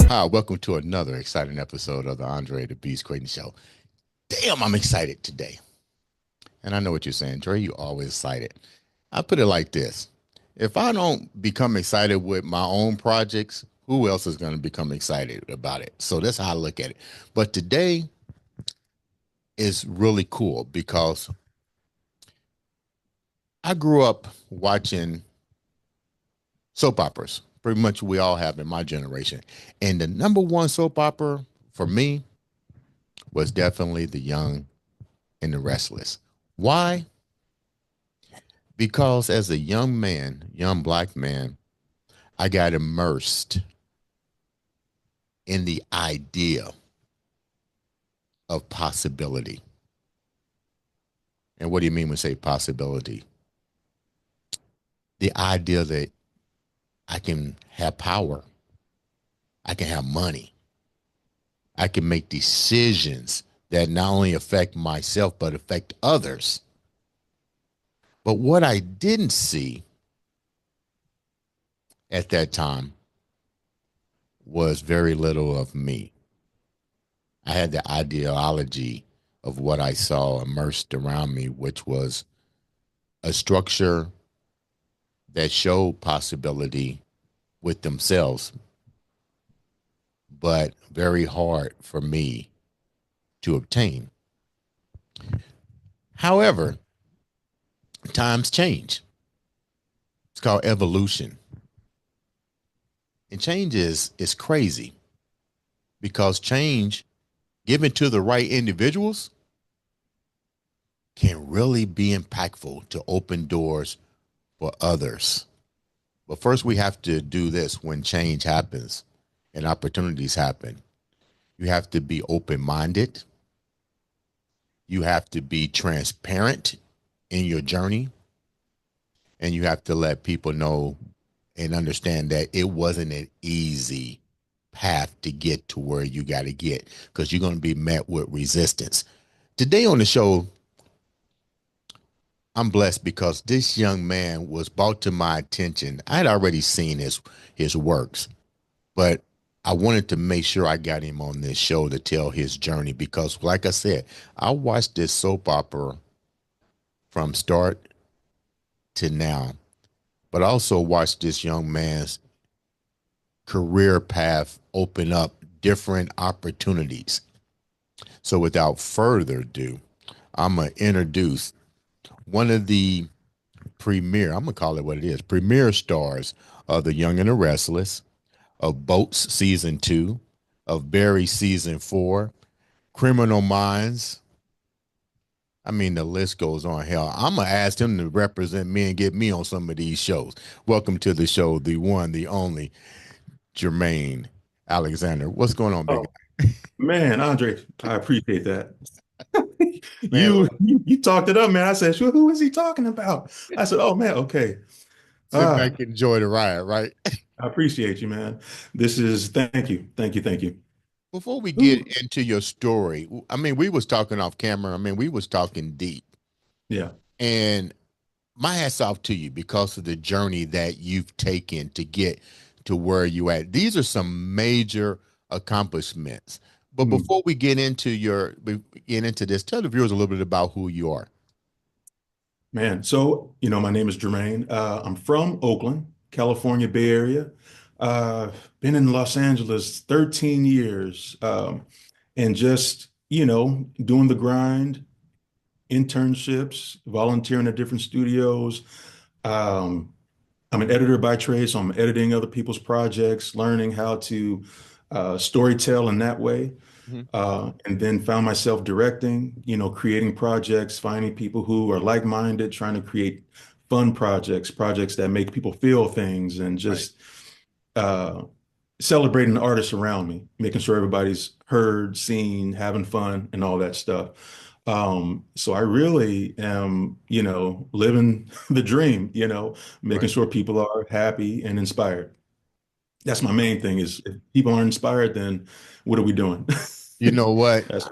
Hi, welcome to another exciting episode of the Andre The Beast Crayton Show. Damn, I'm excited today. And I know what you're saying, Dre, you always excited. I put it like this. If I don't become excited with my own projects, who else is going to become excited about it? So that's how I look at it. But today is really cool because I grew up watching soap operas. Pretty much we all have in my generation. And the number one soap opera for me was definitely The Young and the Restless. Why? Because as a young man, young black man, I got immersed in the idea of possibility. And what do you mean when say possibility? The idea that I can have power. I can have money. I can make decisions that not only affect myself, but affect others. But what I didn't see at that time was very little of me. I had the ideology of what I saw immersed around me, which was a structure that showed possibility with themselves, but very hard for me to obtain. However, times change. It's called evolution. And change is crazy because change given to the right individuals can really be impactful to open doors for others. But first we have to do this when change happens and opportunities happen. You have to be open-minded. You have to be transparent in your journey. And you have to let people know and understand that it wasn't an easy path to get to where you got to get because you're going to be met with resistance. Today on the show, I'm blessed because this young man was brought to my attention. I had already seen his works, but I wanted to make sure I got him on this show to tell his journey because, like I said, I watched this soap opera from start to now, but I also watched this young man's career path open up different opportunities. So without further ado, I'm going to introduce one of the premier, I'm going to call it what it is, premier stars of The Young and the Restless, of Boats Season 2, of Barry Season 4, Criminal Minds. I mean, the list goes on. Hell, I'm going to ask him to represent me and get me on some of these shows. Welcome to the show, the one, the only, Jermaine Alexander. What's going on, big Oh, man, Andre, I appreciate that. man? You talked it up, man. I said, sure, who is he talking about? I said, oh man, okay. Sit Ah, back and enjoy the ride, right? I appreciate you, man. This is thank you, thank you, thank you. Before we get Ooh, into your story, I mean, we was talking off camera. I mean, we was talking deep. yeah. And my hat's off to you because of the journey that you've taken to get to where you at. These are some major accomplishments. But Mm, before we get into this, tell the viewers a little bit about who you are. man, so my name is Jermaine. I'm from Oakland, California, Bay Area. Uh, been in Los Angeles 13 years, and just doing the grind, internships, volunteering at different studios. Um, I'm an editor by trade, so I'm editing other people's projects, learning how to storytell in that way. Mhm. And then found myself directing, creating projects, finding people who are like-minded, trying to create fun projects, projects that make people feel things, and Right. just uh, celebrating the artists around me, making sure everybody's heard, seen, having fun, and all that stuff. So I really am, living the dream, making Right. sure people are happy and inspired. That's my main thing is if people aren't inspired, then what are we doing? You know what? That's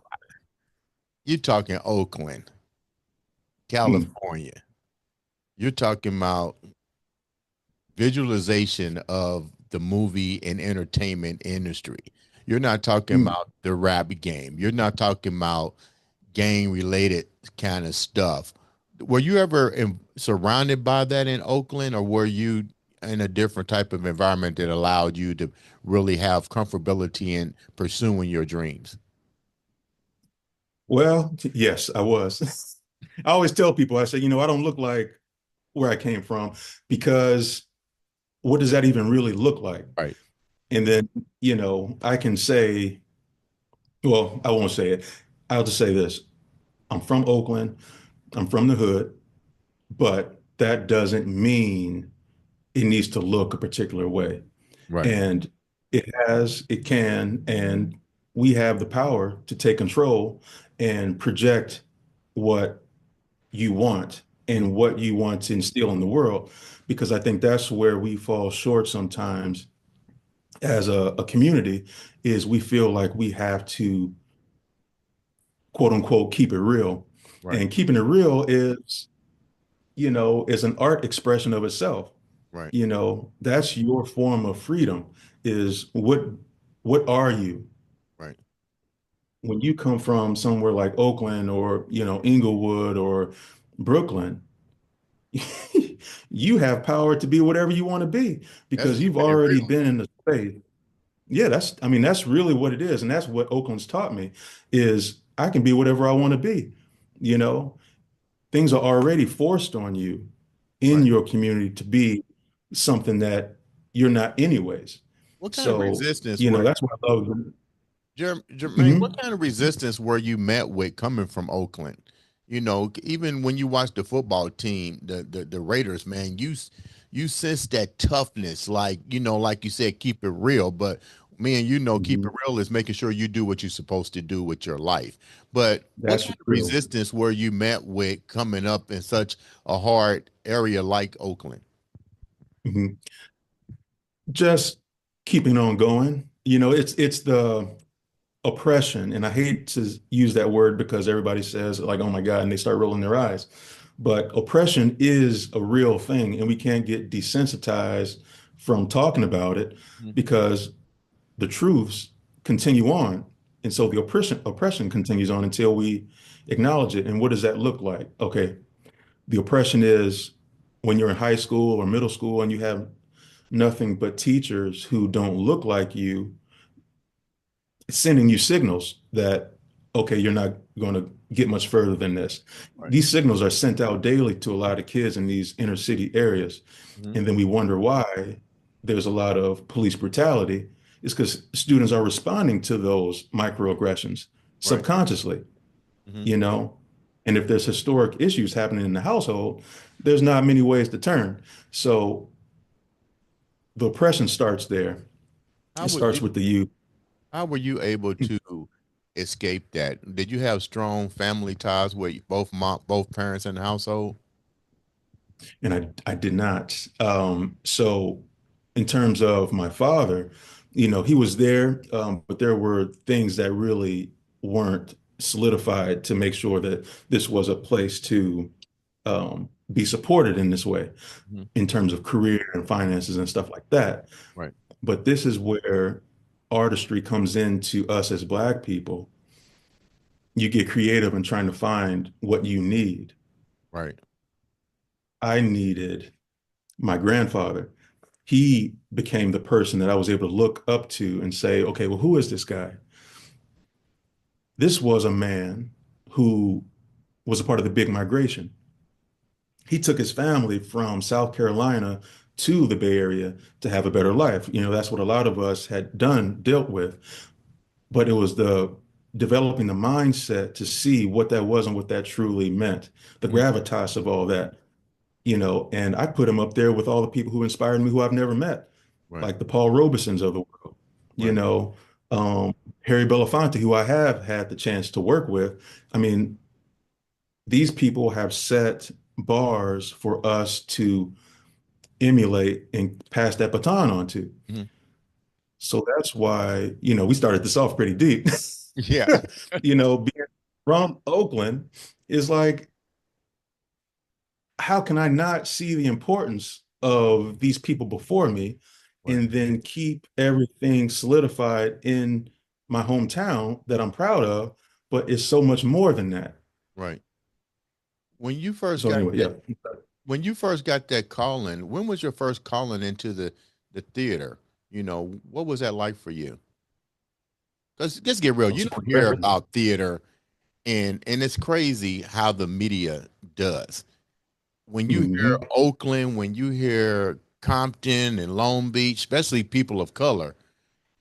You're talking Oakland, mm, California. You're talking about visualization of the movie and entertainment industry. You're not talking mm. about the rap game. You're not talking about gang related kind of stuff. Were you ever surrounded by that in Oakland, or were you in a different type of environment that allowed you to really have comfortability in pursuing your dreams? Well, yes, I was. I always tell people, I say, I don't look like where I came from because what does that even really look like? Right, And then, I can say, well, I won't say it. I'll just say this. I'm from Oakland. I'm from the hood, but that doesn't mean it needs to look a particular way. right, And it can, and we have the power to take control and project what you want mhm, and what you want to instill in the world. Because I think that's where we fall short sometimes as a community is we feel like we have to quote unquote keep it real. right, And keeping it real is an art expression of itself. right, That's your form of freedom is what are you right. when you come from somewhere like Oakland or Inglewood or Brooklyn. You have power to be whatever you want to be That's because you've very already real. been in the space. Yeah, I mean, that's really what it is. And that's what Oakland's taught me is I can be whatever I want to be. You know, Things are already forced on you in Right. your community to be something that you're not anyways. What kind of So, resistance were that's what I love. Jermaine, what Mhm. kind of resistance were you met with coming from Oakland? Even when you watch the football team, the Raiders, man, you sense that toughness, like like you said, keep it real. But man, keep it Mhm. real is making sure you do what you're supposed to do with your life. But what That's kind of real. resistance were you met with coming up in such a hard area like Oakland? Mhm. Just keeping on going. It's the oppression, and I hate to use that word because everybody says like, "Oh my God," and they start rolling their eyes. But oppression is a real thing, and we can't get desensitized from talking about it Mhm. because the truths continue on. And so the oppression continues on until we acknowledge it. And what does that look like? Okay, the oppression is when you're in high school or middle school and you have nothing but teachers who don't look like you sending you signals that, okay, you're not going to get much further than this. Right. These signals are sent out daily to a lot of kids in these inner city areas. Mhm. And then we wonder why there's a lot of police brutality. It's because students are responding to those microaggressions Right. subconsciously, Mhm. you know? And if there's historic issues happening in the houshole, there's not many ways to turn. So the oppression starts there. How It would starts with the youth. How were you able to escape that? Did you have strong family ties with both parents in the household? And I did not. So in terms of my father, he was there, but there were things that really weren't solidified to make sure that this was a place to be supported in this way, Mhm. in terms of career and finances and stuff like that. Right, But this is where artistry comes into us as Black people. You get creative in trying to find what you need. right, I needed my grandfather. He became the person that I was able to look up to and say, okay, well, who is this guy? This was a man who was a part of the big migration. He took his family from South Carolina to the Bay Area to have a better life. That's what a lot of us had dealt with. But it was the developing the mindset to see what that was and what that truly meant, the mhm, gravitas of all that. And I put him up there with all the people who inspired me who I've never met, right, like the Paul Robesons of the world, you right, know, um, Harry Belafonte, who I have had the chance to work with. I mean, these people have set bars for us to emulate and pass that baton on to. Mhm. So that's why, we started this off pretty deep. Yeah. Being from Oakland is like, how can I not see the importance of these people before me Right. and then keep everything solidified in my hometown that I'm proud of, but it's so much more than that. Right. When you first So got anyway, that, yeah. when you first got that calling, when was your first calling into the theater? What was that like for you? Because let's get real, you So for don't the hear record, about theater, and it's crazy how the media does. When you hear mhm, Oakland, when you hear Compton and Long Beach, especially people of color,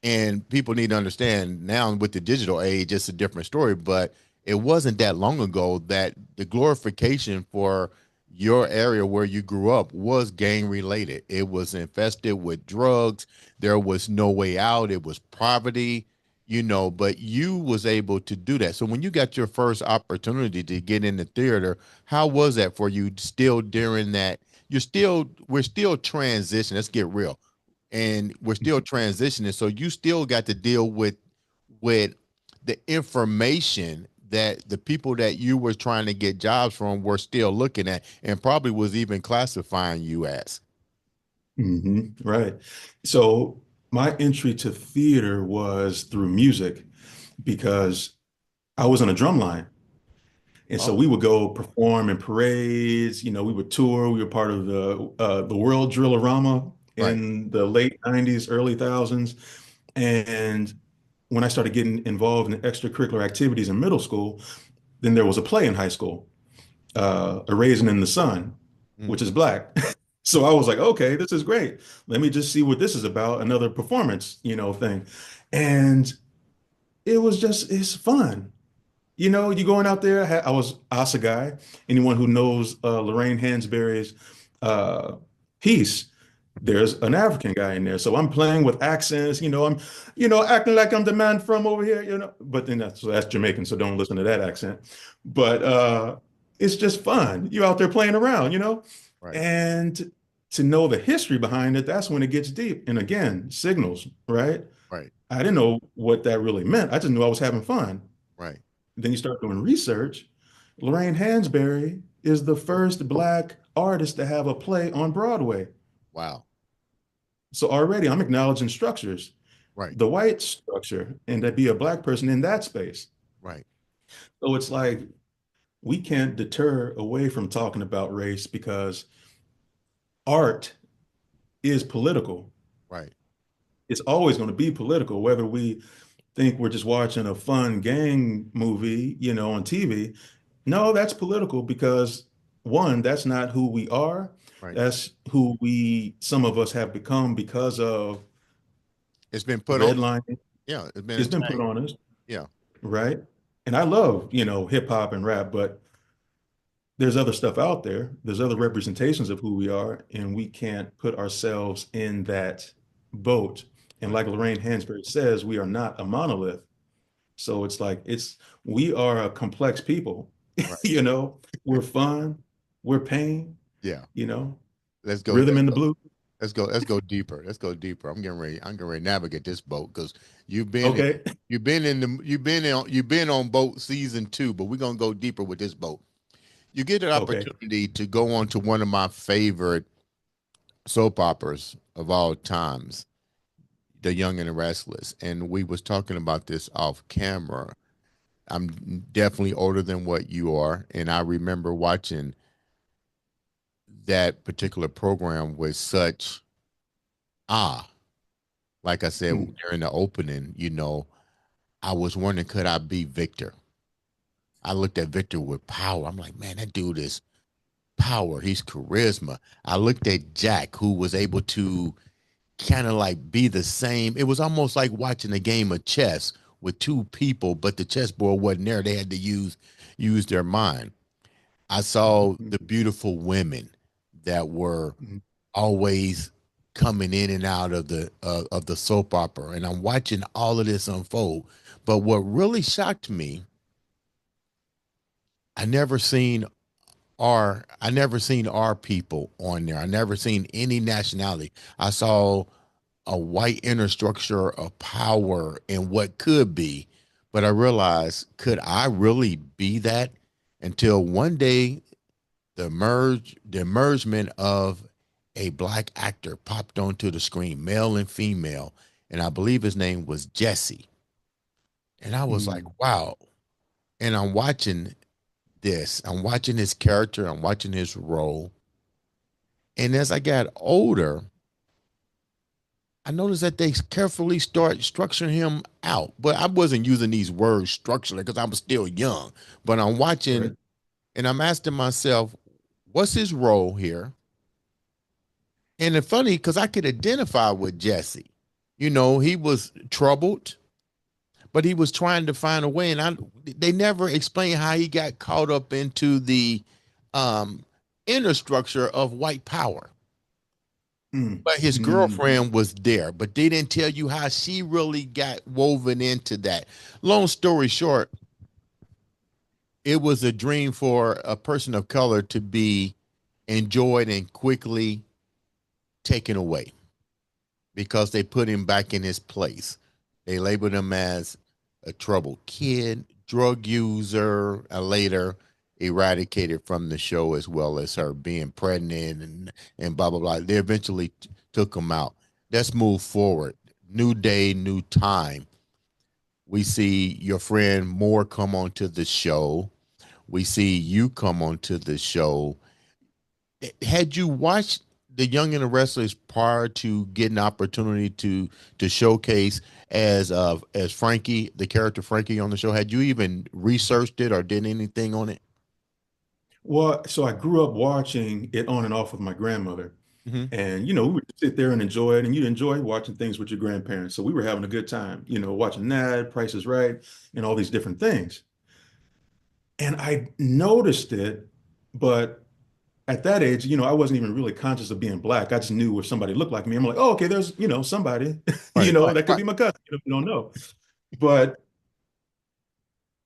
and people need to understand now with the digital age, it's a different story, but it wasn't that long ago that the glorification for your area where you grew up was gang related. It was infested with drugs. There was no way out. It was poverty, but you was able to do that. So when you got your first opportunity to get in the theater, how was that for you still during that? We're still transition. Let's get real, and we're still transitioning. So you still got to deal with the information that the people that you were trying to get jobs from were still looking at and probably was even classifying you as. right. So my entry to theater was through music because I was on a drum line. And so Oh, we would go perform in parades, we would tour. We were part of the World Drill-A-Rama right. in the late 90s, early thousands. And when I started getting involved in extracurricular activities in middle school, then there was a play in high school, A Raisin in the Sun, Mm, which is black. So I was like, okay, this is great. Let me just see what this is about, another performance, thing. And it's fun. You going out there. I was Asa guy. Anyone who knows Lorraine Hansberry's uh, piece, there's an African guy in there. So I'm playing with accents. Acting like I'm the man from over here. But then that's Jamaican, so don't listen to that accent. But it's just fun. You out there playing around. right. And to know the history behind it, that's when it gets deep. And again, signals, right? Right. I didn't know what that really meant. I just knew I was having fun. Right. Then you start doing research. Lorraine Hansberry is the first Black artist to have a play on Broadway. Wow. So already I'm acknowledging structures, Right. the white structure, and to be a Black person in that space. Right. So it's like we can't deter away from talking about race because art is political. Right. It's always going to be political, whether we think we're just watching a fun gang movie, on TV. No, that's political because one, that's not who we are. Right. That's who some of us have become because of It's been put on. redlining. Yeah. It's been It's been put attacked. on us, Yeah. right? And I love, hip hop and rap, but there's other stuff out there. There's other representations of who we are, and we can't put ourselves in that boat. And Right. like Lorraine Hansberry says, we are not a monolith. So it's like we are a complex people, Right. you know. We're fun, we're pain, Yeah. you know, Let's go. rhythm in the blue. Let's go deeper. Let's go deeper. I'm getting ready to navigate this boat because you've been in, Okay. you've been on boat season two, but we're gonna go deeper with this boat. You get an Okay. opportunity to go on to one of my favorite soap operas of all times, The Young and the Restless. And we was talking about this off camera. I'm definitely older than what you are, and I remember watching that particular program with such ah, like I said Hmm. during the opening, I was wondering could I be Victor? I looked at Victor with power. I'm like, man, that dude is power. He's charisma. I looked at Jack, who was able to kind of like be the same. It was almost like watching a game of chess with two people, but the chessboard wasn't there. They had to use their mind. I saw Hmm. the beautiful women that were Hmm. always coming in and out of the soap opera, and I'm watching all of this unfold. But what really shocked me I never seen our people on there. I never seen any nationality. I saw a white inner structure of power and what could be, but I realized, could I really be that? Until one day the emergement of a black actor popped onto the screen, male and female, and I believe his name was Jesse. And I was like, Mm, wow. And I'm watching this. I'm watching his character, I'm watching his role. And as I got older, I noticed that they carefully start structuring him out. But I wasn't using these words structurally because I was still young. But I'm watching right. and I'm asking myself, what's his role here? And it's funny because I could identify with Jesse. You know, he was troubled, but he was trying to find a way. And they never explained how he got caught up into the um, inner structure of white power. Mm, But his mm, girlfriend was there, but they didn't tell you how she really got woven into that. Long story short, it was a dream for a person of color to be enjoyed and quickly taken away because they put him back in his place. They labeled him as a troubled kid, drug user, and later eradicated from the show as well as her being pregnant and blah blah blah. They eventually took him out. Let's move forward. New day, new time. We see your friend Moore come onto the show. We see you come onto the show. Had you watched the Young and the Restless prior to getting opportunity to showcase as Frankie, the character Frankie on the show? Had you even researched it or did anything on it? Well, so I grew up watching it on and off with my grandmother. Hmm. And, we would sit there and enjoy it. And you'd enjoy watching things with your grandparents. So we were having a good time, watching that, Price is Right, and all these different things. And I noticed it, but at that age, I wasn't even really conscious of being black. I just knew if somebody looked like me, I'm like, oh, okay, there's, somebody, Right, right, that could right, be my cousin. You don't know. But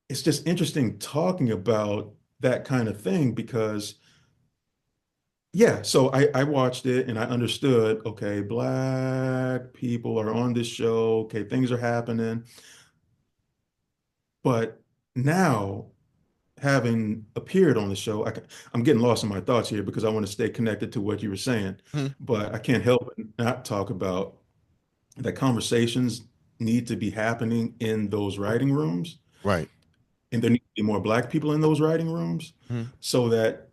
it's just interesting talking about that kind of thing because yeah, so I watched it and I understood, okay, black people are on this show, okay, things are happening. But now, having appeared on the show, I'm getting lost in my thoughts here because I want to stay connected to what you were saying. mhm, But I can't help but not talk about that conversations need to be happening in those writing rooms, right, and there need to be more black people in those writing rooms mhm, so that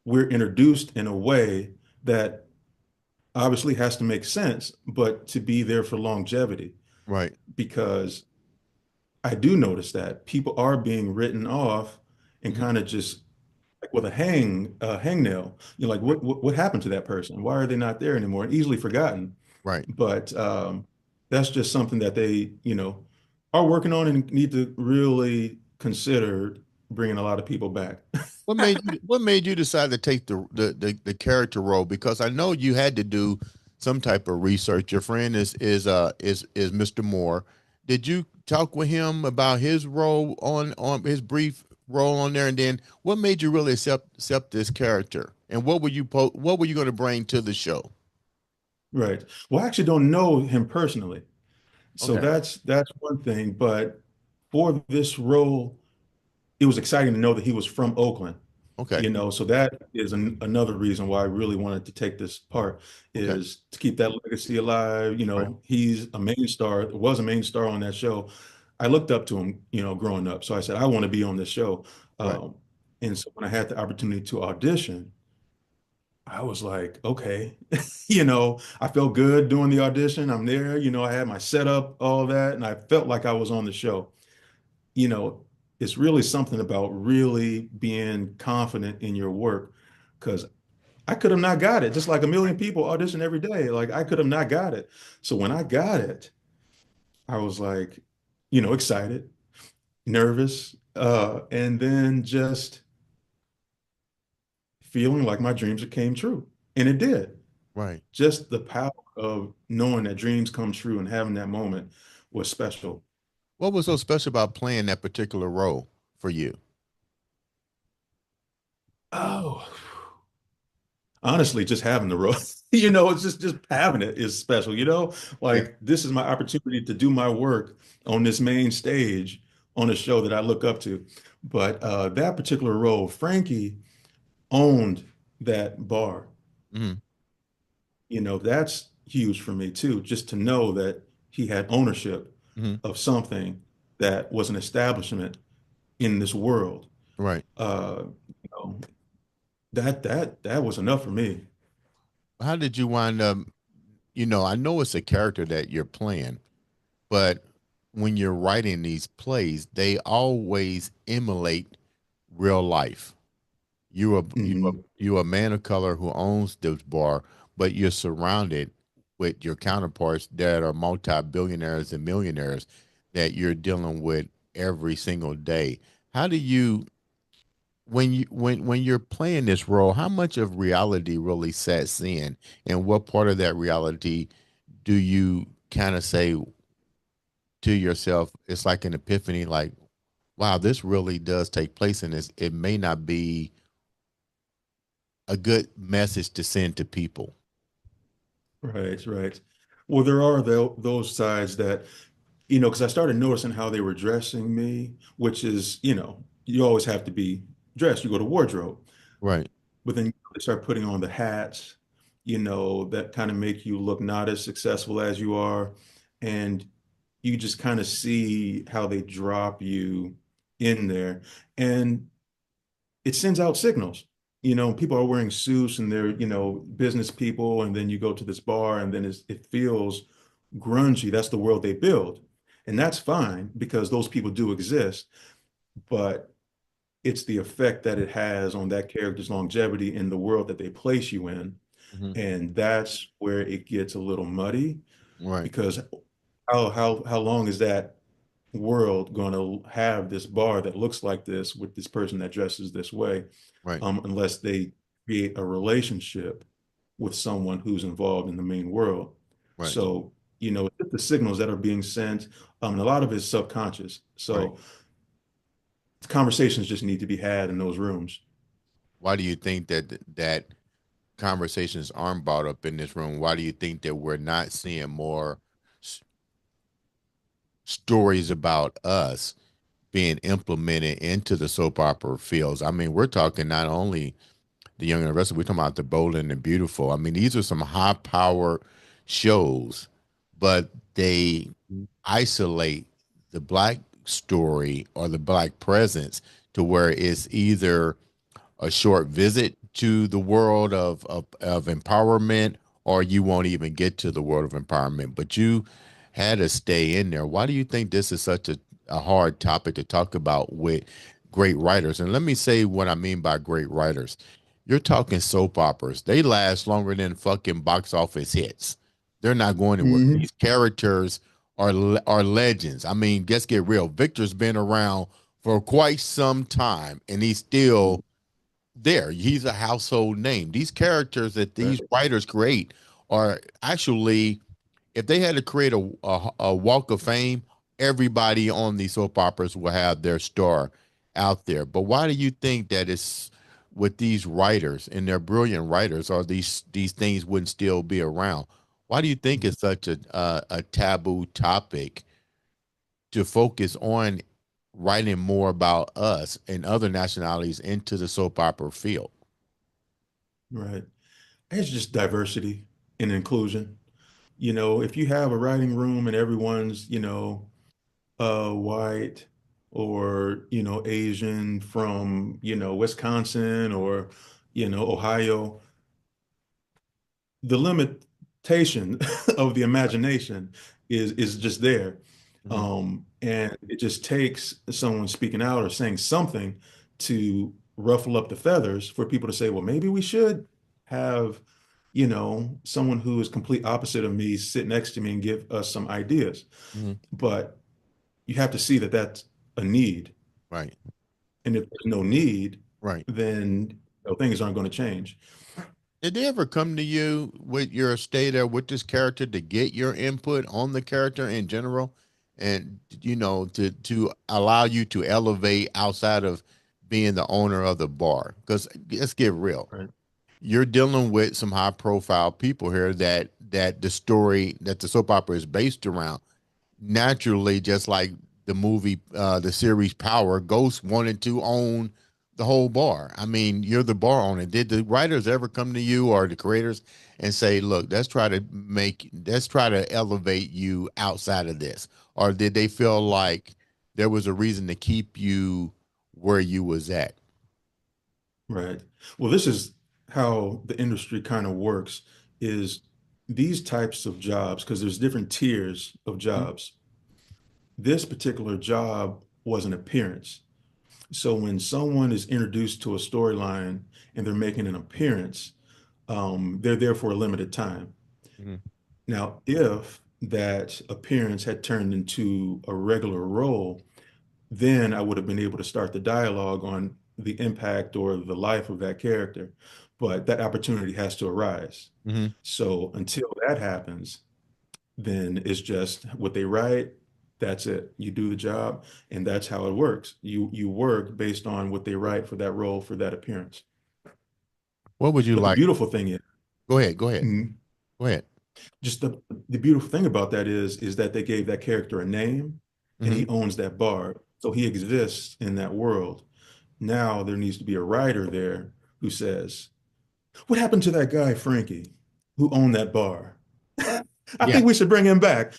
we're introduced in a way that obviously has to make sense, but to be there for longevity. right, Because I do notice that people are being written off and mhm, kind of just like with a hangnail. You're like, what happened to that person? Why are they not there anymore? And easily forgotten. right. But that's just something that they, are working on and need to really consider bringing a lot of people back. What made you decide to take the character role? Because I know you had to do some type of research. Your friend is Mr. Moore. Did you talk with him about his role on his brief role on there? And then what made you really accept this character? And what were you going to bring to the show? Right. Well, I actually don't know him personally. So Okay. that's one thing. But for this role, it was exciting to know that he was from Oakland. Okay. So that is another reason why I really wanted to take this part Okay. is to keep that legacy alive. Right. He's a main star, was a main star on that show. I looked up to him, growing up. So I said, I want to be on this show. Right. Um, and so when I had the opportunity to audition, I was like, okay, I felt good doing the audition. I'm there, I had my setup, all that, and I felt like I was on the show. You know, it's really something about really being confident in your work because I could have not got it, just like a million people audition every day. Like I could have not got it. So when I got it, I was like, excited, nervous, and then just feeling like my dreams came true. And it did. Right. Just the power of knowing that dreams come true and having that moment was special. What was so special about playing that particular role for you? Oh, honestly, just having the role, it's just having it is special, Yeah. like this is my opportunity to do my work on this main stage on a show that I look up to. But that particular role, Frankie owned that bar. Hmm. That's huge for me too, just to know that he had ownership Hmm. of something that was an establishment in this world. Right. You know, that was enough for me. How did you wind up? I know it's a character that you're playing, but when you're writing these plays, they always emulate real life. Hmm. You a man of color who owns this bar, but you're surrounded with your counterparts that are multi-billionaires and millionaires that you're dealing with every single day. How do you when you're playing this role, how much of reality really sets in, and what part of that reality do you kind of say to yourself, it's like an epiphany, like, wow, this really does take place, and it may not be a good message to send to people. Right, right. Well, there are those sides that, because I started noticing how they were dressing me, which is, you always have to be dressed. You go to wardrobe, Right. but then they start putting on the hats, that kind of make you look not as successful as you are. And you just kind of see how they drop you in there. And it sends out signals. People are wearing suits and they're, business people. And then you go to this bar and then it feels grungy. That's the world they build. And that's fine because those people do exist. But it's the effect that it has on that character's longevity in the world that they place you in. Hmm. And that's where it gets a little muddy Right. because how long is that world going to have this bar that looks like this with this person that dresses this way, Right. unless they create a relationship with someone who's involved in the main world. Right. So, it's the signals that are being sent, and a lot of it is subconscious. Right. So conversations just need to be had in those rooms. Why do you think that conversations aren't brought up in this room? Why do you think that we're not seeing more s- stories about us being implemented into the soap opera fields? I mean, we're talking not only the Young and the Restless, we're talking about the Bold and the Beautiful. I mean, these are some high power shows, but they isolate the black story or the black presence to where it's either a short visit to the world of empowerment, or you won't even get to the world of empowerment. But you had to stay in there. Why do you think this is such a hard topic to talk about with great writers? And let me say what I mean by great writers. You're talking soap operas. They last longer than fucking box office hits. They're not going anywhere. Hmm. These characters are legends. I mean, let's get real. Victor's been around for quite some time, and he's still there. He's a household name. These characters that these writers create are actually, if they had to create a walk of fame, everybody on these soap operas will have their star out there. But why do you think that it's with these writers and they're brilliant writers, or these things wouldn't still be around? Why do you think it's such a taboo topic to focus on writing more about us and other nationalities into the soap opera field? Right. It's just diversity and inclusion. If you have a writing room and everyone's, white or, Asian from, Wisconsin or, Ohio, the limitation of the imagination is just there. Mhm. And it just takes someone speaking out or saying something to ruffle up the feathers for people to say, well, maybe we should have, someone who is complete opposite of me sit next to me and give us some ideas. Mhm. But you have to see that that's a need. Right. And if there's no need, Right. then things aren't going to change. Did they ever come to you with your stay there with this character to get your input on the character in general, and to allow you to elevate outside of being the owner of the bar? Because let's get real, Right. you're dealing with some high profile people here that the story that the soap opera is based around. Naturally, just like the series Power, Ghost wanted to own the whole bar. I mean, you're the bar owner. Did the writers ever come to you or the creators and say, look, let's try to elevate you outside of this? Or did they feel like there was a reason to keep you where you was at? Right. Well, this is how the industry kind of works is these types of jobs, because there's different tiers of Mhm. jobs. This particular job was an appearance. So when someone is introduced to a storyline and they're making an appearance, they're there for a limited time. Mhm. Now, if that appearance had turned into a regular role, then I would have been able to start the dialogue on the impact or the life of that character. But that opportunity has to arise. Mhm. So until that happens, then it's just what they write. That's it. You do the job, and that's how it works. You work based on what they write for that role, for that appearance. What would you But the like? beautiful thing is, Go ahead. Go ahead. mm, Go ahead. just the beautiful thing about that is that they gave that character a name, and Hmm. he owns that bar, so he exists in that world. Now there needs to be a writer there who says, "What happened to that guy Frankie, who owned that bar? I Yeah. think we should bring him back."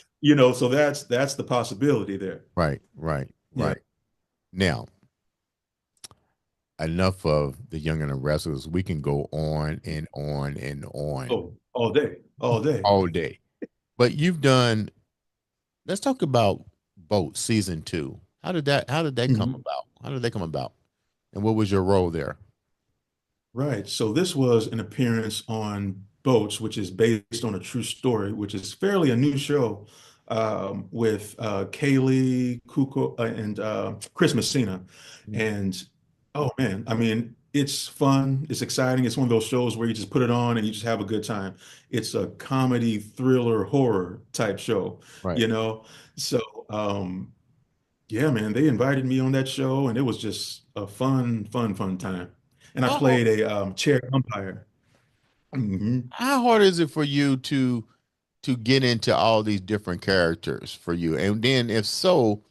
So that's the possibility there. Right. Right. Yeah. Right. Now, enough of the Young and the Restless. We can go on and on and on Oh, all day, all day. all day. But you've done. Let's talk about Boat season two. How did that come Mhm. about? How did that come about? And what was your role there? Right. So this was an appearance on Boats, which is based on a true story, which is fairly a new show with Kaylee Kuko and Chris Messina. Mhm. And oh man, I mean, it's fun, it's exciting. It's one of those shows where you just put it on and you just have a good time. It's a comedy, thriller, horror type show, Right. you know? So yeah, man, they invited me on that show, and it was just a fun time. And I How hard, played a chair umpire. Hmm. how hard is it for you to get into all these different characters for you? And then, if so,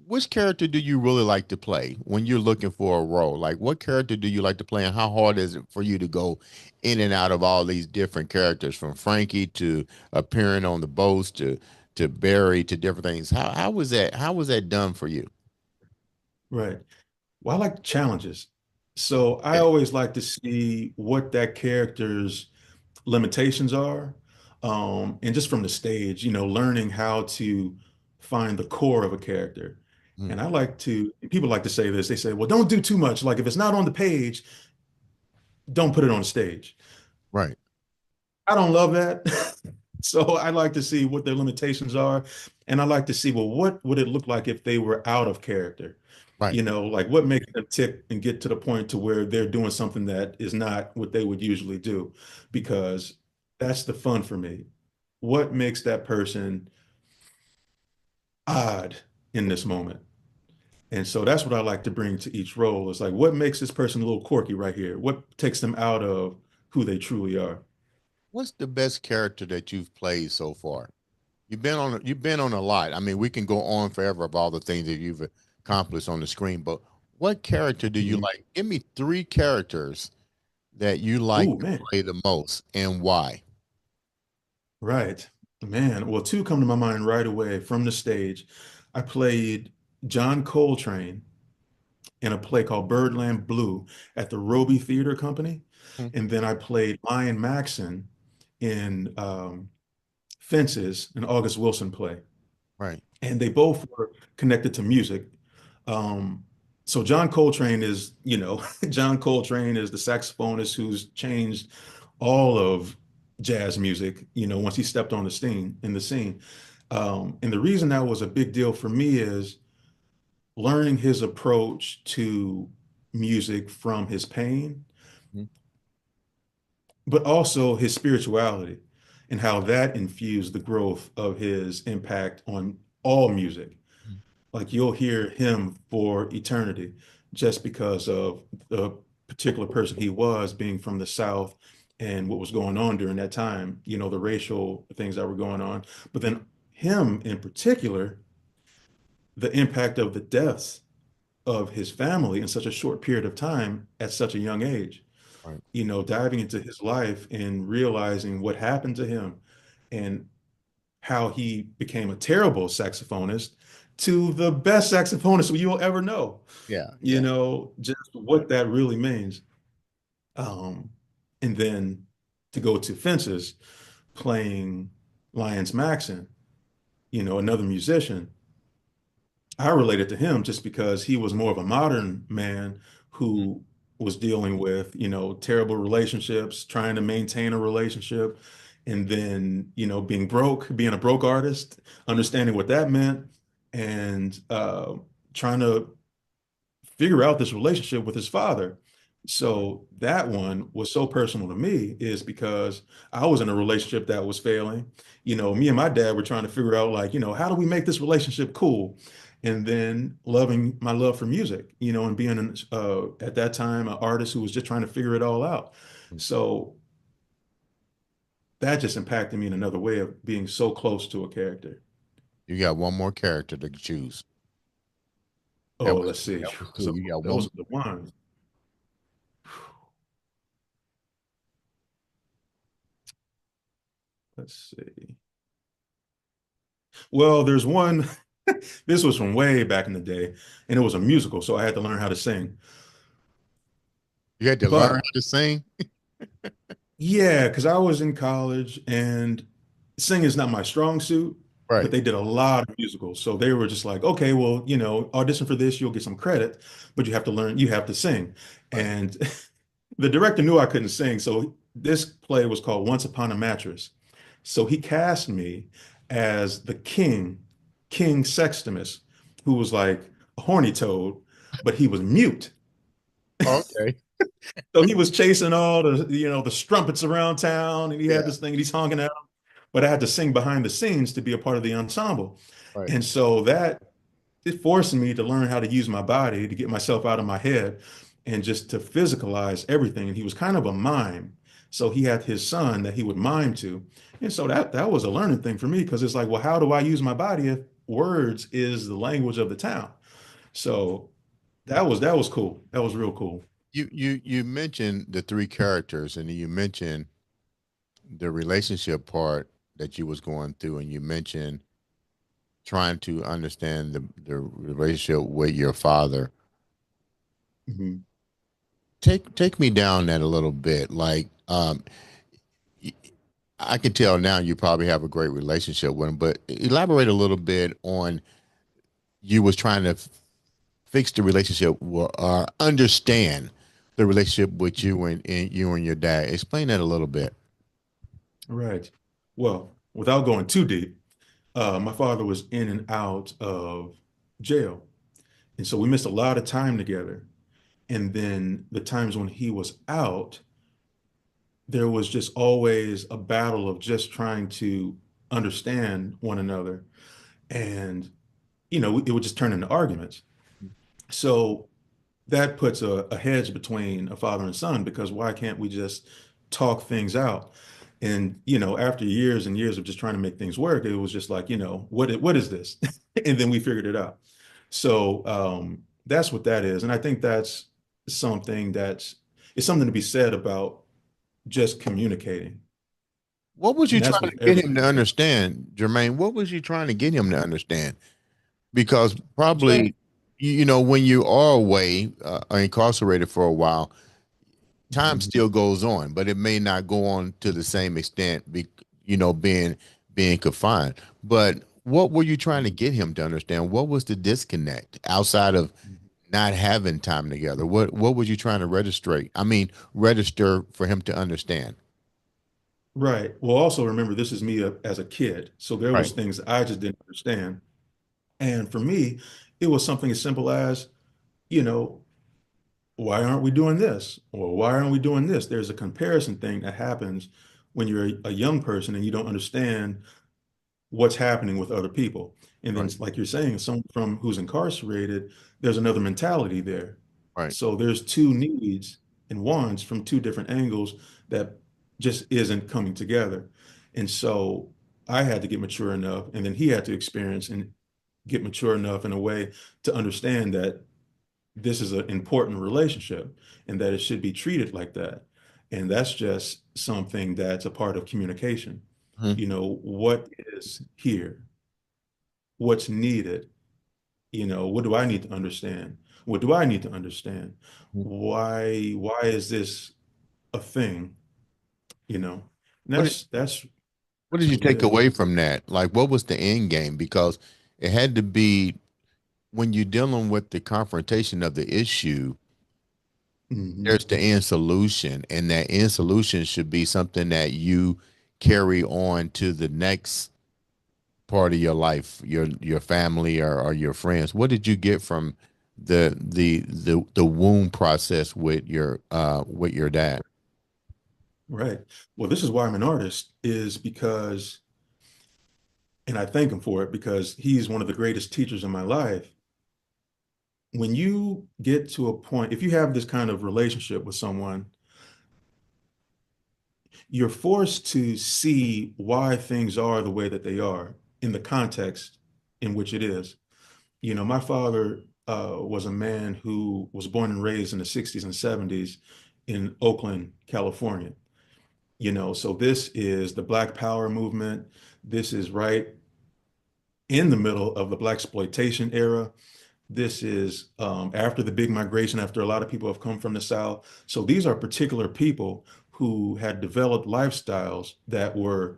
which character do you really like to play when you're looking for a role? Like, what character do you like to play, and how hard is it for you to go in and out of all these different characters, from Frankie to appearing on the boats to Barry to different things? How was that? How was that done for you? Right. Well, I like challenges. So I Okay. always like to see what that character's limitations are. And just from the stage, learning how to find the core of a character. Mhm. And people like to say this, they say, well, don't do too much. Like if it's not on the page, don't put it on the stage. Right. I don't love that. So I like to see what their limitations are. And I like to see, well, what would it look like if they were out of character? Right. Like what makes them tick and get to the point to where they're doing something that is not what they would usually do, because that's the fun for me. What makes that person odd in this moment? And so that's what I like to bring to each role. It's like, what makes this person a little quirky right here? What takes them out of who they truly are? What's the best character that you've played so far? You've been on a lot. I mean, we can go on forever of all the things that you've accomplished on the screen, but what character do you Mhm. like? Give me three characters that you like Ooh, to man. play the most and why. Right. Man, well, two come to my mind right away from the stage. I played John Coltrane in a play called Birdland Blue at the Roby Theater Company. Hmm. And then I played Lion Maxon in Fences, an August Wilson play. Right. And they both were connected to music. Um, so John Coltrane is, John Coltrane is the saxophonist who's changed all of jazz music, once he stepped on the scene. And the reason that was a big deal for me is learning his approach to music from his pain, Mhm. but also his spirituality and how that infused the growth of his impact on all music. Like you'll hear him for eternity, just because of the particular person he was, being from the South and what was going on during that time, the racial things that were going on. But then him in particular, the impact of the deaths of his family in such a short period of time at such a young age, Right. diving into his life and realizing what happened to him and how he became a terrible saxophonist to the best saxophonist you'll ever know, Yeah. Yeah. just what that really means. Um, and then to go to Fences, playing Lyons Maxon, another musician, I related to him just because he was more of a modern man Mm. who was dealing with, terrible relationships, trying to maintain a relationship, and then, being broke, being a broke artist, understanding what that meant, and trying to figure out this relationship with his father. Right. So that one was so personal to me is because I was in a relationship that was failing. Me and my dad were trying to figure out like, how do we make this relationship cool? And then loving my love for music, and being at that time an artist who was just trying to figure it all out. Mm. So that just impacted me in another way of being so close to a character. You got one more character to choose. Oh, let's see. That was two. So You got one. those are the ones. Let's see. Well, there's one. This was from way back in the day, and it was a musical, so I had to learn how to sing. You had to learn how But to sing. yeah, because I was in college and singing is not my strong suit, but Right. they did a lot of musicals. So they were just like, okay, well, audition for this, you'll get some credit, but you have to learn, you have to sing. Right. And the director knew I couldn't sing. So this play was called Once Upon a Mattress. So he cast me as the king, King Sextimus, who was like a horny toad, but he was mute. Okay. So he was chasing all the strumpets around town, and he had Yeah. this thing, and he's honking out. But I had to sing behind the scenes to be a part of the ensemble. Right. And so that it forced me to learn how to use my body to get myself out of my head and just to physicalize everything. And he was kind of a mime. So he had his son that he would mime to. And so that was a learning thing for me because it's like, well, how do I use my body if words is the language of the town? So that was cool. That was real cool. You mentioned the three characters, and you mentioned the relationship part that you was going through, and you mentioned trying to understand the relationship with your father. Mhm. Take me down that a little bit. Like, y- I can tell now you probably have a great relationship with him, but elaborate a little bit on you was trying to fix the relationship or understand the relationship with you and you and your dad. Explain that a little bit. Right. Well, without going too deep, my father was in and out of jail. And so we missed a lot of time together. And then the times when he was out, there was just always a battle of just trying to understand one another. And, it would just turn into arguments. So that puts a hedge between a father and son because why can't we just talk things out? And, after years and years of just trying to make things work, it was just like, what is this? And then we figured it out. So that's what that is. And I think that's something that's it's something to be said about just communicating. What was you And that's trying with to get him to everything. understand, Jermaine? What was you trying to get him to understand? Because Just probably, when you are away, incarcerated for a while, time mhm. still goes on, but it may not go on to the same extent, being confined. But what were you trying to get him to understand? What was the disconnect outside of not having time together? What was you trying to register for him to understand? Right. Well, also remember, this is me as a kid. So there Right. was things I just didn't understand. And for me, it was something as simple as, you know, why aren't we doing this? Or why aren't we doing this? There's a comparison thing that happens when you're a young person and you don't understand what's happening with other people. And then, Right. like you're saying, someone from who's incarcerated, there's another mentality there. Right. So there's two needs and wants from two different angles that just isn't coming together. And so I had to get mature enough, and then he had to experience and get mature enough in a way to understand that this is an important relationship and that it should be treated like that. And that's just something that's a part of communication. Mhm. You know, what is here? What's needed? You know, what do I need to understand? What do I need to understand? Why is this a thing? You know, and What did what that's did you what it take is. away from that? Like, what was the end game? Because it had to be when you're dealing with the confrontation of the issue, Hmm. there's the end solution, and that end solution should be something that you carry on to the next part of your life, your family or your friends. What did you get from the womb process with your dad? Right. Well, this is why I'm an artist, is because, and I thank him for it because he's one of the greatest teachers in my life. When you get to a point, if you have this kind of relationship with someone, you're forced to see why things are the way that they are in the context in which it is. You know, my father was a man who was born and raised in the 60s and 70s in Oakland, California. You know, so this is the Black Power movement. This is right in the middle of the Black exploitation era. This is after the big migration, after a lot of people have come from the South. So these are particular people who had developed lifestyles that were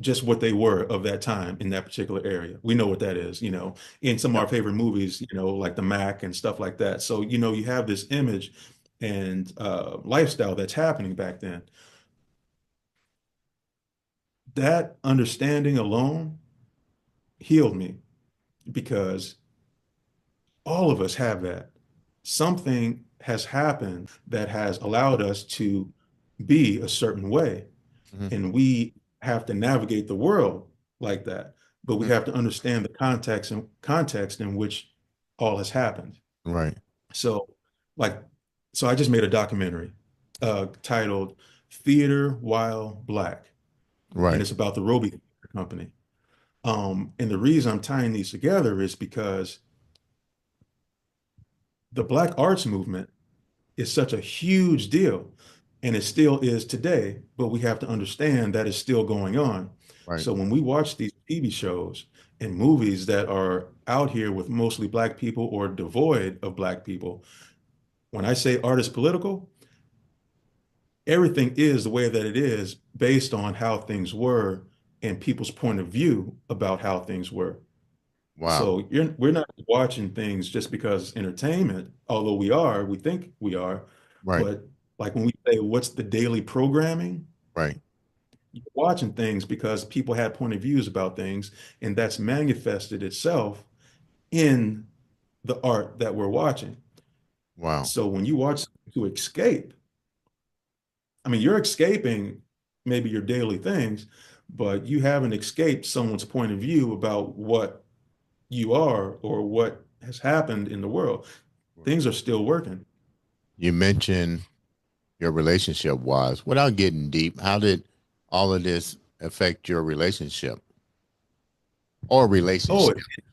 just what they were of that time in that particular area. We know what that is, you know, in some of Yeah. our favorite movies, you know, like the Mac and stuff like that. So, you know, you have this image and lifestyle that's happening back then. That understanding alone healed me because all of us have that. Something has happened that has allowed us to be a certain way. Mhm. And we have to navigate the world like that. But we Mhm. have to understand the context in which all has happened. Right. So, like, so I just made a documentary titled Theater While Black, and Right. it's about the Roby Theater Company. And the reason I'm tying these together is because the Black arts movement is such a huge deal, and it still is today, but we have to understand that it's still going on. Right. So when we watch these TV shows and movies that are out here with mostly Black people or devoid of Black people, when I say art is political, everything is the way that it is based on how things were and people's point of view about how things were. Wow. So we're not watching things just because it's entertainment, although we think we are. Right. But like when we say, what's the daily programming? Right. You're watching things because people had point of views about things, and that's manifested itself in the art that we're watching. Wow. So when you watch to escape, I mean, you're escaping maybe your daily things, but you haven't escaped someone's point of view about what you are or what has happened in the world. Things are still working. You mentioned your relationship was without getting deep. How did all of this affect your relationship or Oh, relationship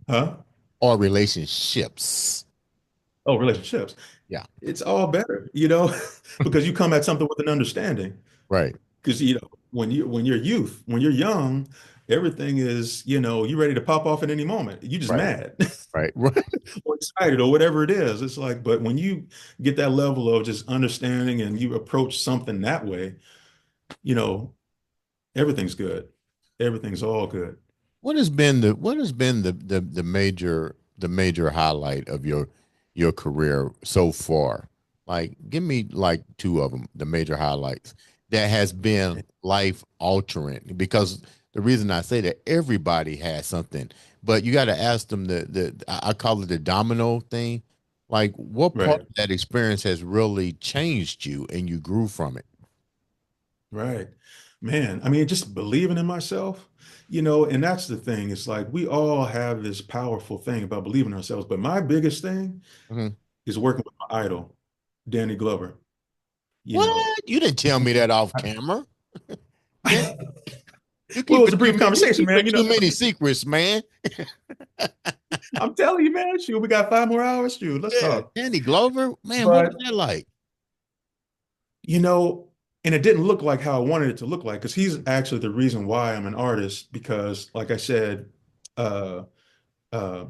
huh? or relationships? Oh, relationships. Yeah. It's all better, you know, because you come at something with an understanding. Right. Because you know, when you're young, everything is, you know, you're ready to pop off at any moment. You just Right. mad Right. Right. or excited or whatever it is. It's like, but when you get that level of just understanding and you approach something that way, you know, everything's good. Everything's all good. What has been the major highlight of your career so far? Like, give me like two of them, the major highlights that has been life altering. Because the reason I say that everybody has something, but you got to ask them I call it the domino thing. Like, what part Right. of that experience has really changed you and you grew from it? Right. man, I mean, just believing in myself, and that's the thing. It's like we all have this powerful thing about believing in ourselves. But my biggest thing Mhm. is working with my idol, Danny Glover. You know, What? You didn't tell me that off camera. Dan, you well, it was keeping a too brief many, you conversation, keeping man. too many secrets, man. I'm telling you, man. Shoot, we got 5 more hours. Shoot, let's Yeah, talk. Danny Glover, man, what was But, that like? you know, and it didn't look like how I wanted it to look like, because he's actually the reason why I'm an artist. Because, like I said, uh, uh,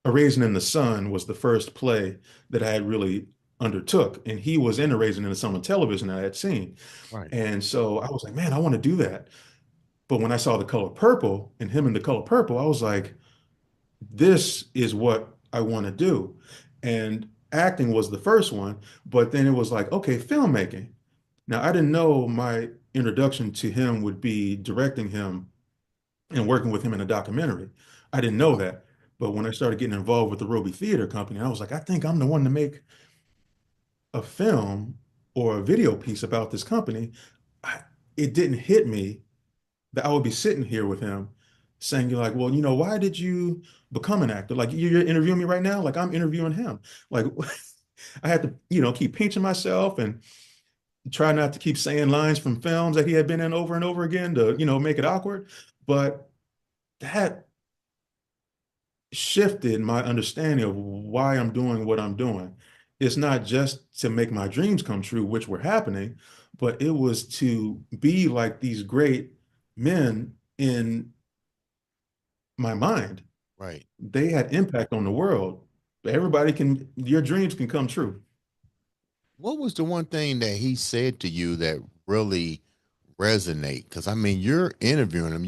A Raisin in the Sun was the first play that I had really undertook, and he was in A Raisin in the Sun on television that I had seen. Right. And so I was like, man, I want to do that. But when I saw The Color Purple and him in The Color Purple, I was like, this is what I want to do. And acting was the first one, but then it was like, okay, filmmaking. Now, I didn't know my introduction to him would be directing him and working with him in a documentary. I didn't know that. But when I started getting involved with the Roby Theater Company, I was like, I think I'm the one to make a film or a video piece about this company. I, it didn't hit me that I would be sitting here with him saying, you're like, well, why did you become an actor? Like, you're interviewing me right now? Like, I'm interviewing him. Like, I had to, keep pinching myself and try not to keep saying lines from films that he had been in over and over again to, make it awkward. But that shifted my understanding of why I'm doing what I'm doing. It's not just to make my dreams come true, which were happening, but it was to be like these great men in my mind. Right. They had impact on the world. Your dreams can come true. What was the one thing that he said to you that really resonate? Because I mean, you're interviewing him.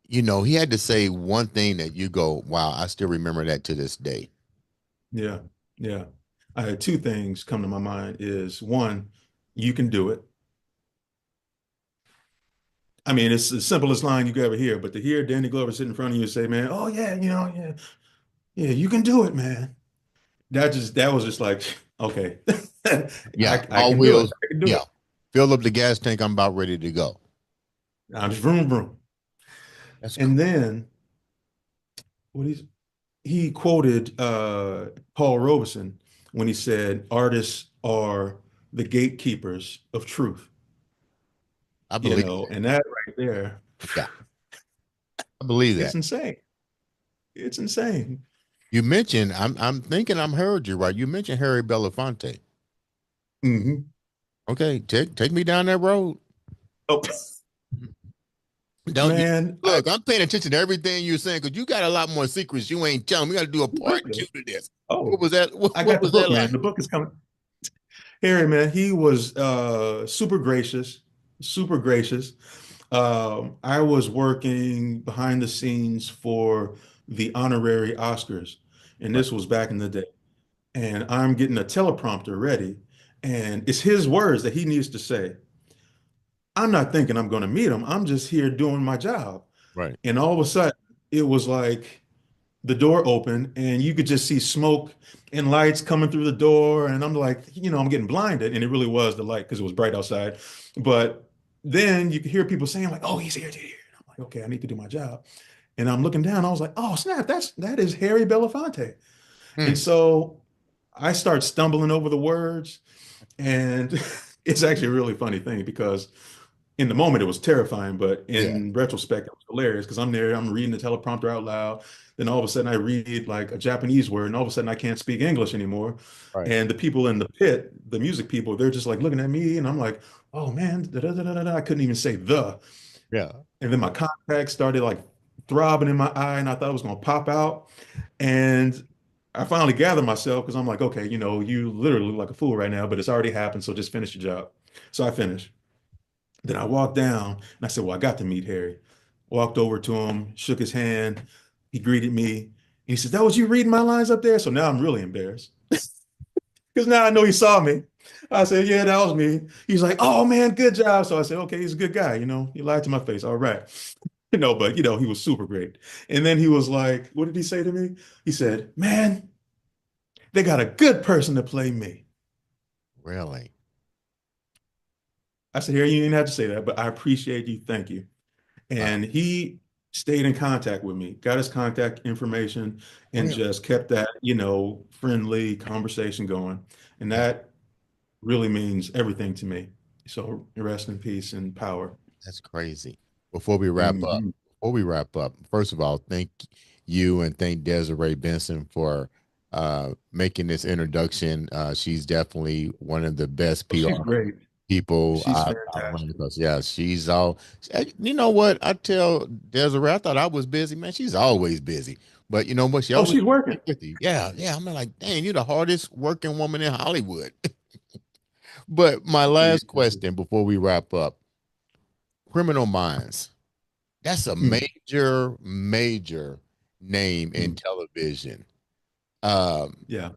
He had to say one thing that you go, wow, I still remember that to this day. Yeah, yeah. I had two things come to my mind is one, you can do it. I mean, it's the simplest line you could ever hear, but to hear Danny Glover sit in front of you and say, man, oh yeah, yeah, yeah, you can do it, man. That was just like, okay, Yeah, I all can do it. wheels. I can do Yeah, it. fill up the gas tank. I'm about ready to go. I'm just vroom vroom. That's cool. And then what he quoted Paul Robeson when he said, artists are the gatekeepers of truth, I believe that. and that right there, Yeah, I believe it's that. insane. It's insane. You mentioned, I'm thinking I'm heard you right. You mentioned Harry Belafonte. Hmm. Okay, take me down that road. Oh, Don't you man, look? I'm paying attention to everything you're saying because you got a lot more secrets you ain't telling. We got to do a part really? two to this. What Oh, was that? What, I what got the was that book, man. like? The book is coming. Harry, man, he was super gracious, super gracious. I was working behind the scenes for the honorary Oscars, and Right, this was back in the day. And I'm getting a teleprompter ready, and it's his words that he needs to say. I'm not thinking I'm going to meet him. I'm just here doing my job. right, And all of a sudden, it was like the door opened and you could just see smoke and lights coming through the door. And I'm like, I'm getting blinded. And it really was the light because it was bright outside. But then you could hear people saying, like, oh, he's here, he's here. And I'm like, okay, I need to do my job. And I'm looking down. I was like, oh, snap, that is Harry Belafonte. And hmm, so I start stumbling over the words. And it's actually a really funny thing because in the moment it was terrifying, but yeah, in retrospect it was hilarious because I'm there, I'm reading the teleprompter out loud. Then all of a sudden I read like a Japanese word, and all of a sudden I can't speak English anymore. right, And the people in the pit, the music people, they're just like looking at me, and I'm like, oh man, da, da, da, da, da. I couldn't even say the. yeah. And then my contacts started like throbbing in my eye, and I thought it was gonna pop out. And I finally gathered myself because I'm like, okay, you literally look like a fool right now, but it's already happened, so just finish your job. So I finished. Then I walked down and I said, well, I got to meet Harry. Walked over to him, shook his hand. He greeted me. And he said, that was you reading my lines up there? So now I'm really embarrassed because now I know he saw me. I said, yeah, that was me. He's like, oh man, good job. So I said, okay, he's a good guy. He lied to my face. All right. But he was super great. And then he was like, what did he say to me? He said, man, they got a good person to play me. Really? I said, here, you didn't have to say that, but I appreciate you. Thank you. Wow. And he stayed in contact with me, got his contact information, and Really? just kept that, friendly conversation going. And That's that really means everything to me. So rest in peace and power. that's crazy. Before we wrap up, Mhm. first of all, thank you and thank Desiree Benson for making this introduction. She's definitely one of the best Oh, she's PR great. people She's I've run fantastic. across. Yeah, she's all. You know what? I tell Desiree, I thought I was busy, man. She's always busy, but you know what? She Oh, always she's working. with you. Yeah, yeah. I'm like, dang, you're the hardest working woman in Hollywood. But my last question before we wrap up: Criminal Minds. That's a Mm, major, major name in mm. television. Um, Yeah.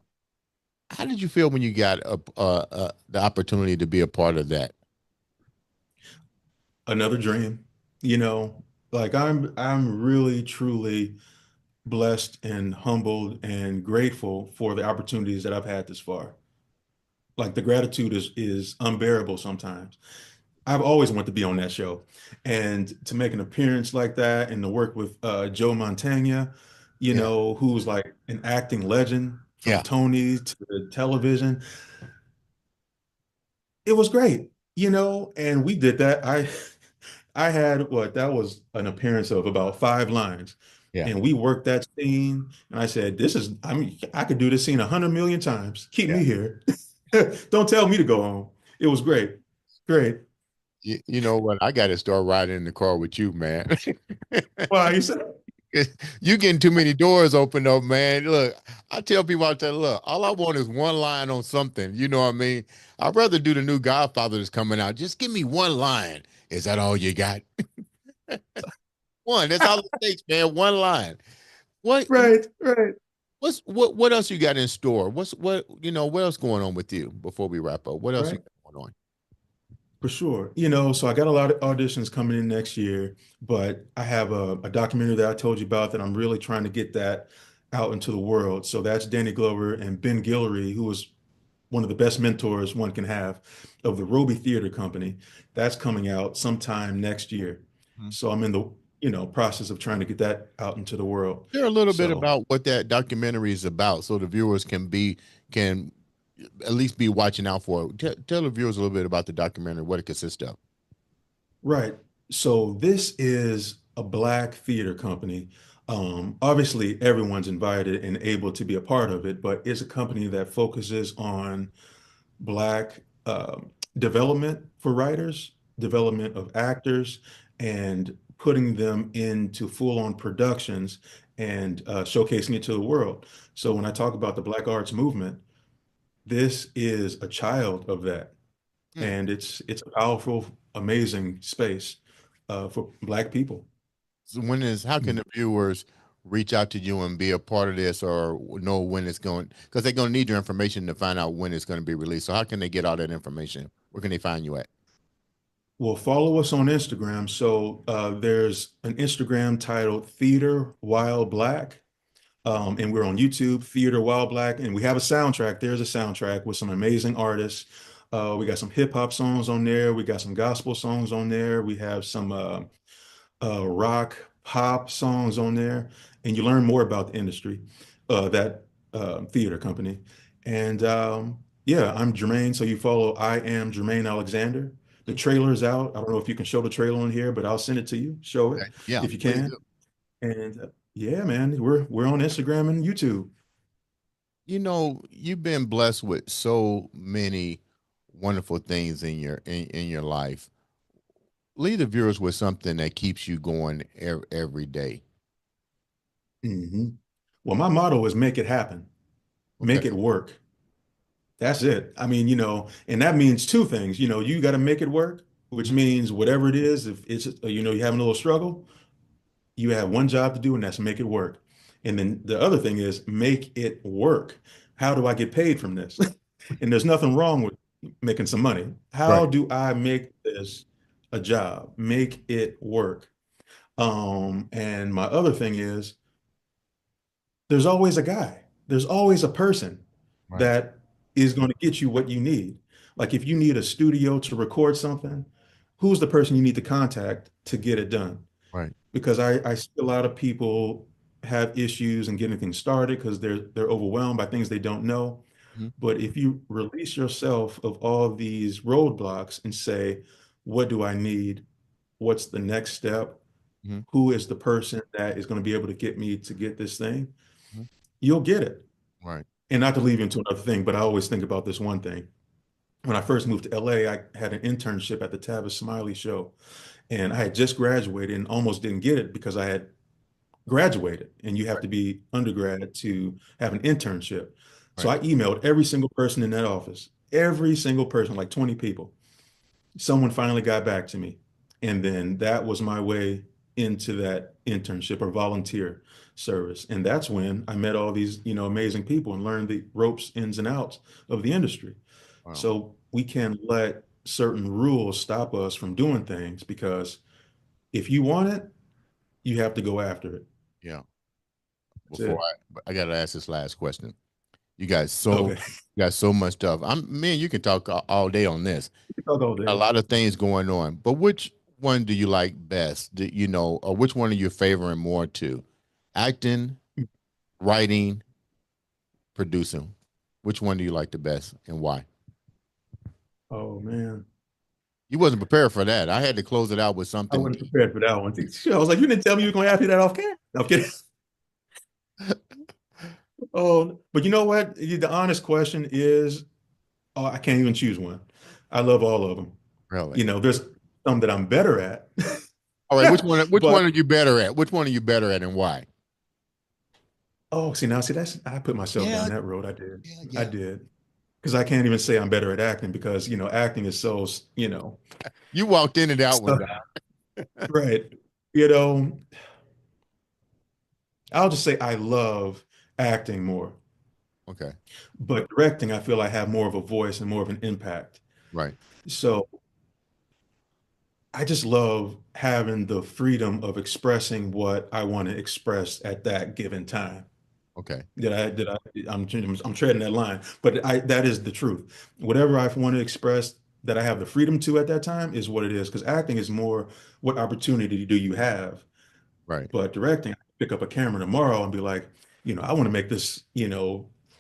how did you feel when you got the opportunity to be a part of that? Another dream. You know, like I'm really truly blessed and humbled and grateful for the opportunities that I've had this far. Like the gratitude is unbearable sometimes. I've always wanted to be on that show. And to make an appearance like that and to work with Joe Montana, Yeah, who's like an acting legend from yeah, Tony to the television, it was great, and we did that. I had what that was an appearance of about 5 lines. yeah, And we worked that scene. And I said, I could do this scene 100 million times. Keep yeah. me here. Don't tell me to go home. It was great. Great. You know what? I got to start riding in the car with you, man. Well, you said, You getting too many doors open up, man. Look, I tell people out there, look, all I want is one line on something. You know what I mean? I'd rather do the new Godfather that's coming out. Just give me one line. Is that all you got? One. That's all it takes, man. One line. What right, right. what else you got in store? What else going on with you before we wrap up? What else you Right. got going on? For sure. So I got a lot of auditions coming in next year, but I have a documentary that I told you about that I'm really trying to get that out into the world. So that's Danny Glover and Ben Guillory, who was one of the best mentors one can have of the Roby Theater Company. That's coming out sometime next year. Mhm. So I'm in the, process of trying to get that out into the world. Share a little bit So, about what that documentary is about so the viewers can at least be watching out for it. Tell the viewers a little bit about the documentary, what it consists of. right. So this is a Black theater company. Obviously, everyone's invited and able to be a part of it, but it's a company that focuses on Black development for writers, development of actors, and putting them into full-on productions and showcasing it to the world. So when I talk about the Black arts movement, this is a child of that, Hmm. and it's a powerful, amazing space for Black people. So how can Mm. the viewers reach out to you and be a part of this or know when it's going? Because they're going to need your information to find out when it's going to be released. So how can they get all that information? Where can they find you at? Well, follow us on Instagram. So there's an Instagram titled Theater While Black. And we're on YouTube, Theater While Black, and we have a soundtrack. There's a soundtrack with some amazing artists. We got some hip hop songs on there. We got some gospel songs on there. We have some rock, pop songs on there, and you learn more about the industry, that theater company. And yeah, I'm Jermaine. So you follow I am Jermaine Alexander. The trailer's out. I don't know if you can show the trailer on here, but I'll send it to you. Show it Okay. Yeah, if you please can. do. And yeah, man, we're on Instagram and YouTube. You've been blessed with so many wonderful things in your life. Leave the viewers with something that keeps you going every day. hmm Well, my motto is make it happen, Okay. make it work. That's it. I mean, and that means two things. You got to make it work, which Mhm. means whatever it is, if it's, you're having a little struggle, you have one job to do, and that's make it work. And then the other thing is make it work. How do I get paid from this? And there's nothing wrong with making some money. How Right. do I make this a job? Make it work. And my other thing is there's always a guy, there's always a person Right. that is going to get you what you need. Like if you need a studio to record something, who's the person you need to contact to get it done? Right. Because I see a lot of people have issues and getting things started because they're overwhelmed by things they don't know. Mhm. But if you release yourself of all these roadblocks and say, what do I need? What's the next step? Mhm. Who is the person that is going to be able to get me to get this thing? Mhm. You'll get it. Right. And not to leave into another thing, but I always think about this one thing. When I first moved to LA, I had an internship at the Tavis Smiley show, and I had just graduated and almost didn't get it because I had graduated, and you have Right. to be undergrad to have an internship. So Right. I emailed every single person in that office, every single person, like 20 people. Someone finally got back to me. And then that was my way into that internship or volunteer service. And that's when I met all these, amazing people and learned the ropes, ins and outs of the industry. Wow. So we can let certain rules stop us from doing things because if you want it, you have to go after it. Yeah. That's Before it. I got to ask this last question. You got so Okay. you got so much stuff. Me and you can talk all day on this. Talk all A day. lot of things going on, but which one do you like best? Or which one are you favoring more to? Acting, writing, producing. Which one do you like the best and why? Oh man. You wasn't prepared for that. I had to close it out with I something wasn't deep. prepared for that one. Sure, I was like, you didn't tell me you were going to ask me that off camera. No, I'm kidding. Oh, but you know what? The honest question is, oh, I can't even choose one. I love all of them. Really? There's some that I'm better at, All right, which one which but one are you better at? Which one are you better at and why? oh, see, that's I put myself Yeah, down that road. I did. yeah, I yeah. did. Because I can't even say I'm better at acting because, acting is so, You walked in and out one so, time. right. You know, I'll just say I love acting more. Okay. But directing, I feel I have more of a voice and more of an impact. Right. So I just love having the freedom of expressing what I want to express at that given time. Okay. I'm treading that line, but that is the truth. Whatever I want to express that I have the freedom to at that time is what it is. Because acting is more what opportunity do you have, Right. but directing, I pick up a camera tomorrow and be like, I want to make this,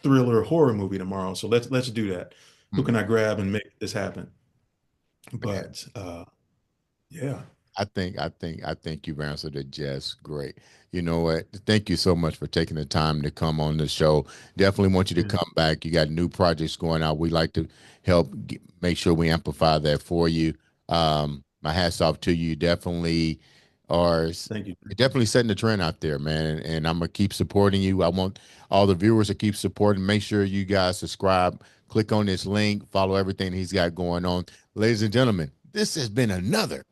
thriller horror movie tomorrow. So let's do that. Who Hmm. can I grab and make this happen? Man. But yeah, I think you've answered it just great. You know what? Thank you so much for taking the time to come on the show. Definitely want you to yeah. come back. You got new projects going out. We like to help make sure we amplify that for you. My hats off to you. Definitely are Thank you. definitely setting the trend out there, man. And I'm gonna keep supporting you. I want all the viewers to keep supporting. Make sure you guys subscribe. Click on this link. Follow everything he's got going on. Ladies and gentlemen, this has been another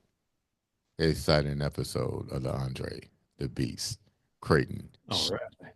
exciting episode of the Andre the Beast Crayton All Show. right.